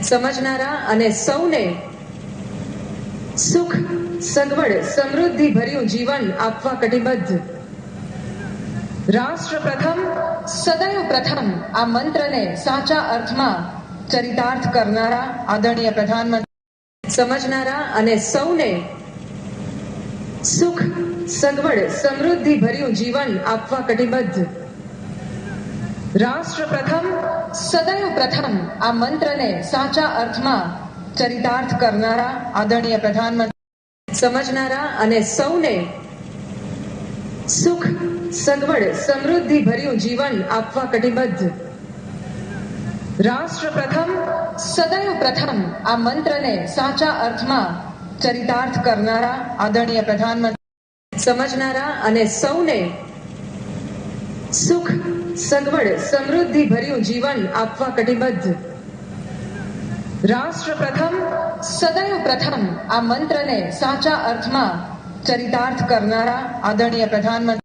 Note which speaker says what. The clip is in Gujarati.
Speaker 1: સમજનારા અને સૌને સુખ, સગવડ, સમૃદ્ધિ ભર્યું જીવન આપવા કટિબદ્ધ. રાષ્ટ્ર પ્રથમ, સદૈવ પ્રથમ આ મંત્રને સાચા અર્થમાં ચરિતાર્થ કરનારા આદરણીય પ્રધાનમંત્રી, સમજનારા અને સૌને સુખ, સગવડ, સમૃદ્ધિ ભર્યું જીવન આપવા કટિબદ્ધ. રાષ્ટ્ર પ્રથમ, સદૈવ પ્રથમ આ મંત્રને સાચા અર્થમાં ચરિતાર્થ કરનારા આદરણીય પ્રધાનમંત્રી, સમજનારા અને સૌને સુખ, સગવડ, સમૃદ્ધિ ભર્યું જીવન આપવા કટિબદ્ધ. રાષ્ટ્ર પ્રથમ, સદૈવ પ્રથમ આ મંત્રને સાચા અર્થમાં ચરિતાર્થ કરનારા આદરણીય પ્રધાનમંત્રી, સમજનારા અને સૌને સુખ, સગવડ, સમૃદ્ધિ ભર્યું જીવન આપવા કટિબદ્ધ. રાષ્ટ્ર પ્રથમ, સદૈવ પ્રથમ આ મંત્રને સાચા અર્થમાં ચરિતાર્થ કરનારા આદરણીય પ્રધાનમંત્રી,